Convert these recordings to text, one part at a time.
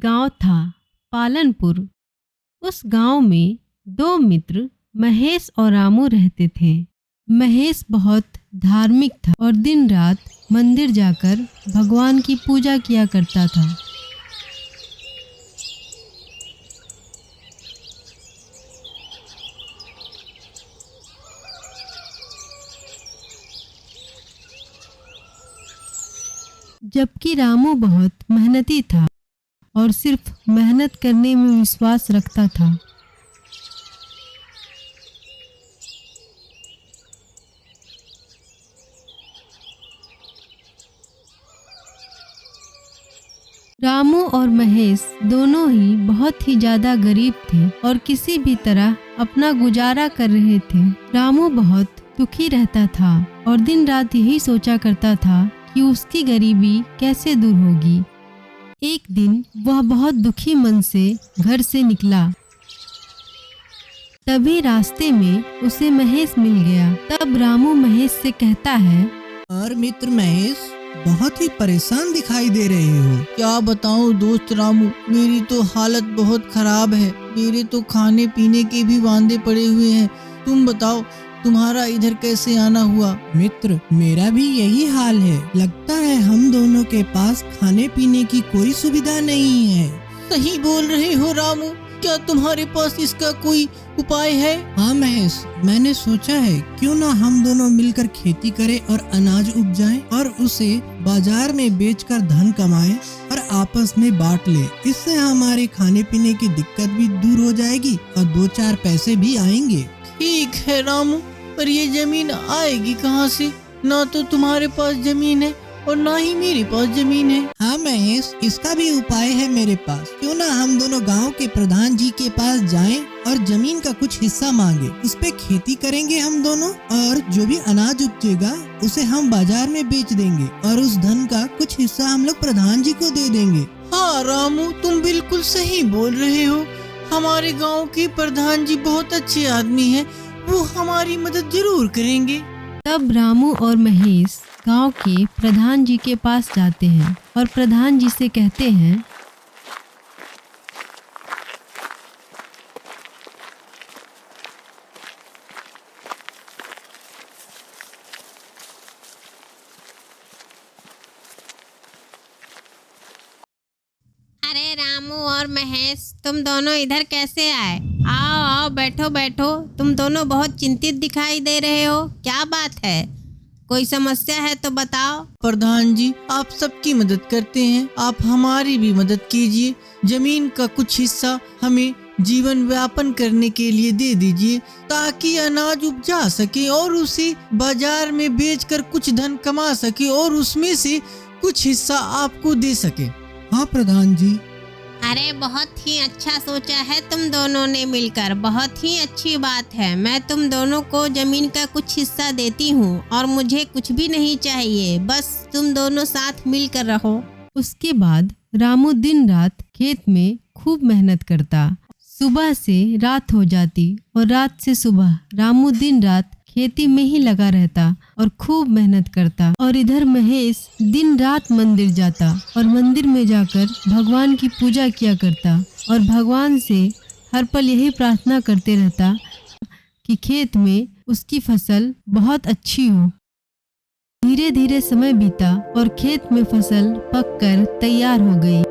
गांव था, पालनपुर। उस गांव में दो मित्र महेश और रामू रहते थे। महेश बहुत धार्मिक था और दिन रात मंदिर जाकर भगवान की पूजा किया करता था। जबकि रामू बहुत मेहनती था और सिर्फ मेहनत करने में विश्वास रखता था। रामू और महेश दोनों ही बहुत ही ज्यादा गरीब थे और किसी भी तरह अपना गुजारा कर रहे थे। रामू बहुत दुखी रहता था और दिन रात यही सोचा करता था कि उसकी गरीबी कैसे दूर होगी। एक दिन वह बहुत दुखी मन से घर से निकला। तभी रास्ते में उसे महेश मिल गया। तब रामू महेश से कहता है, और मित्र महेश, बहुत ही परेशान दिखाई दे रहे हो। क्या बताऊं दोस्त रामू, मेरी तो हालत बहुत खराब है। मेरे तो खाने पीने के भी वांदे पड़े हुए हैं। तुम बताओ, तुम्हारा इधर कैसे आना हुआ? मित्र, मेरा भी यही हाल है। लगता है हम दोनों के पास खाने पीने की कोई सुविधा नहीं है। सही बोल रहे हो रामू, क्या तुम्हारे पास इसका कोई उपाय है? हाँ महेश, मैंने सोचा है क्यों ना हम दोनों मिलकर खेती करें और अनाज उपजाएं और उसे बाजार में बेचकर धन कमाएं और आपस में बांट ले। इससे हमारे खाने पीने की दिक्कत भी दूर हो जाएगी और 2-4 पैसे भी आएंगे। ठीक है रामू, पर ये जमीन आएगी कहाँ से? ना तो तुम्हारे पास जमीन है और ना ही मेरे पास जमीन है। हाँ महेश, इसका भी उपाय है मेरे पास। क्यों ना हम दोनों गांव के प्रधान जी के पास जाएं और जमीन का कुछ हिस्सा मांगे। उस पे खेती करेंगे हम दोनों और जो भी अनाज उपजेगा उसे हम बाजार में बेच देंगे और उस धन का कुछ हिस्सा हम लोग प्रधान जी को दे देंगे। हाँ रामू, तुम बिल्कुल सही बोल रहे हो। हमारे गाँव के प्रधान जी बहुत अच्छे आदमी है, वो हमारी मदद जरूर करेंगे। तब रामू और महेश गांव के प्रधान जी के पास जाते हैं और प्रधान जी से कहते हैं, अरे रामू और महेश, तुम दोनों इधर कैसे आए? आओ आओ, बैठो बैठो। तुम दोनों बहुत चिंतित दिखाई दे रहे हो, क्या बात है? कोई समस्या है तो बताओ। प्रधान जी, आप सबकी मदद करते हैं, आप हमारी भी मदद कीजिए। जमीन का कुछ हिस्सा हमें जीवन व्यापन करने के लिए दे दीजिए ताकि अनाज उपजा सके और उसे बाजार में बेचकर कुछ धन कमा सके और उसमें से कुछ हिस्सा आपको दे सके। हाँ प्रधान जी। अरे बहुत ही अच्छा सोचा है तुम दोनों ने मिलकर, बहुत ही अच्छी बात है। मैं तुम दोनों को जमीन का कुछ हिस्सा देती हूँ और मुझे कुछ भी नहीं चाहिए, बस तुम दोनों साथ मिलकर रहो। उसके बाद रामू दिन रात खेत में खूब मेहनत करता। सुबह से रात हो जाती और रात से सुबह। रामू दिन रात खेती में ही लगा रहता और खूब मेहनत करता। और इधर महेश दिन रात मंदिर जाता और मंदिर में जाकर भगवान की पूजा किया करता और भगवान से हर पल यही प्रार्थना करते रहता कि खेत में उसकी फसल बहुत अच्छी हो। धीरे धीरे समय बीता और खेत में फसल पककर तैयार हो गई।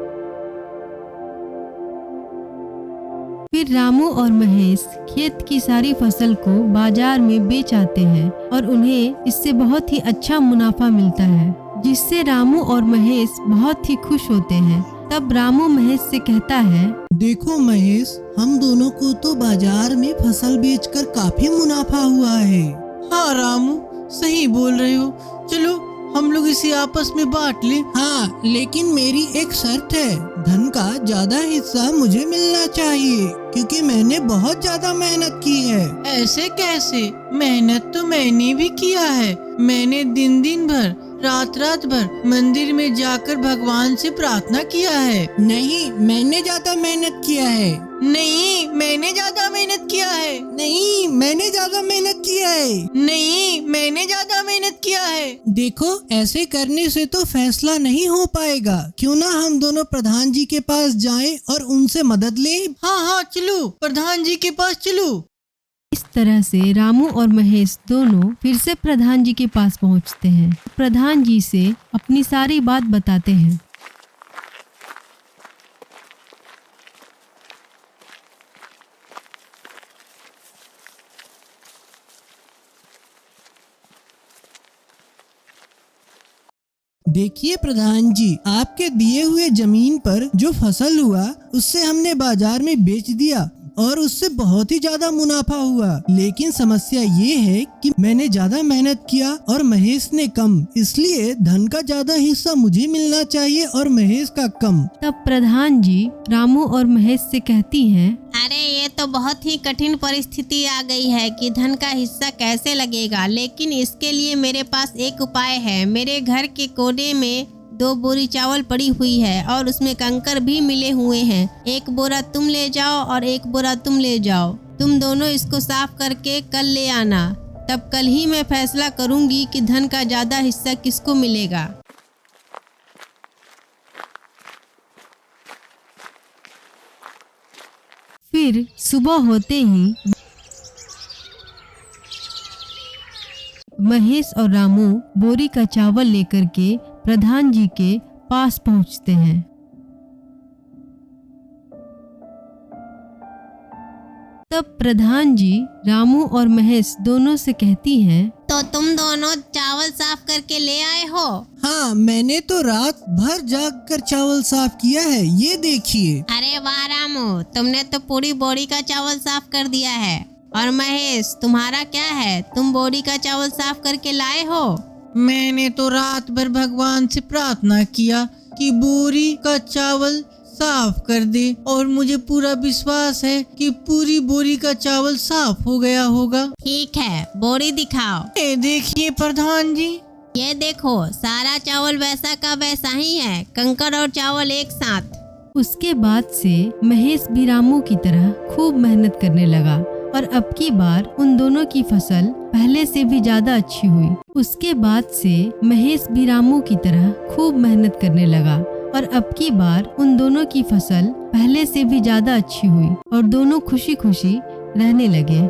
फिर रामू और महेश खेत की सारी फसल को बाजार में बेच आते हैं और उन्हें इससे बहुत ही अच्छा मुनाफा मिलता है, जिससे रामू और महेश बहुत ही खुश होते हैं। तब रामू महेश से कहता है, देखो महेश, हम दोनों को तो बाजार में फसल बेचकर काफी मुनाफा हुआ है। हाँ रामू, सही बोल रहे हो। चलो हम लोग इसे आपस में बांट लें। हाँ, लेकिन मेरी एक शर्त है, धन का ज्यादा हिस्सा मुझे मिलना चाहिए क्योंकि मैंने बहुत ज्यादा मेहनत की है। ऐसे कैसे? मेहनत तो मैंने भी किया है। मैंने दिन दिन भर रात रात भर मंदिर में जाकर भगवान से प्रार्थना किया है। नहीं, मैंने ज्यादा मेहनत किया है। नहीं, मैंने ज्यादा मेहनत किया है। नहीं, मैंने ज्यादा मेहनत किया है। नहीं, मैंने ज्यादा मेहनत किया है। देखो, ऐसे करने से तो फैसला नहीं हो पाएगा। क्यों ना हम दोनों प्रधान जी के पास जाएं और उनसे मदद लें। हाँ, चलो, प्रधान जी के पास चलो। इस तरह से रामू और महेश दोनों फिर से प्रधान जी के पास पहुंचते हैं। प्रधान जी से अपनी सारी बात बताते हैं। देखिए प्रधान जी, आपके दिए हुए जमीन पर जो फसल हुआ उससे हमने बाजार में बेच दिया और उससे बहुत ही ज्यादा मुनाफा हुआ। लेकिन समस्या ये है कि मैंने ज्यादा मेहनत किया और महेश ने कम, इसलिए धन का ज्यादा हिस्सा मुझे मिलना चाहिए और महेश का कम। तब प्रधान जी रामू और महेश से कहती हैं, अरे ये तो बहुत ही कठिन परिस्थिति आ गई है कि धन का हिस्सा कैसे लगेगा, लेकिन इसके लिए मेरे पास एक उपाय है। मेरे घर के कोने में 2 बोरी चावल पड़ी हुई है और उसमें कंकर भी मिले हुए हैं। एक बोरा तुम ले जाओ और एक बोरा तुम ले जाओ। तुम दोनों इसको साफ करके कल ले आना। तब कल ही मैं फैसला करूंगी कि धन का ज्यादा हिस्सा किसको मिलेगा। फिर सुबह होते ही महेश और रामू बोरी का चावल लेकर के प्रधान जी के पास पहुंचते हैं। तब प्रधान जी रामू और महेश दोनों से कहती हैं, तो तुम दोनों चावल साफ करके ले आए हो? हाँ, मैंने तो रात भर जाग कर चावल साफ किया है, ये देखिए। अरे वाह रामू, तुमने तो पूरी बोरी का चावल साफ कर दिया है। और महेश, तुम्हारा क्या है, तुम बोरी का चावल साफ करके लाए हो? मैंने तो रात भर भगवान से प्रार्थना किया कि बोरी का चावल साफ कर दे और मुझे पूरा विश्वास है कि पूरी बोरी का चावल साफ हो गया होगा। ठीक है, बोरी दिखाओ। ये देखिए प्रधान जी। ये देखो, सारा चावल वैसा का वैसा ही है, कंकड़ और चावल एक साथ। उसके बाद से महेश भी रामू की तरह खूब मेहनत करने लगा और अब की बार उन दोनों की फसल पहले से भी ज्यादा अच्छी हुई। उसके बाद से महेश भी रामू की तरह खूब मेहनत करने लगा और अब की बार उन दोनों की फसल पहले से भी ज्यादा अच्छी हुई और दोनों खुशी खुशी रहने लगे।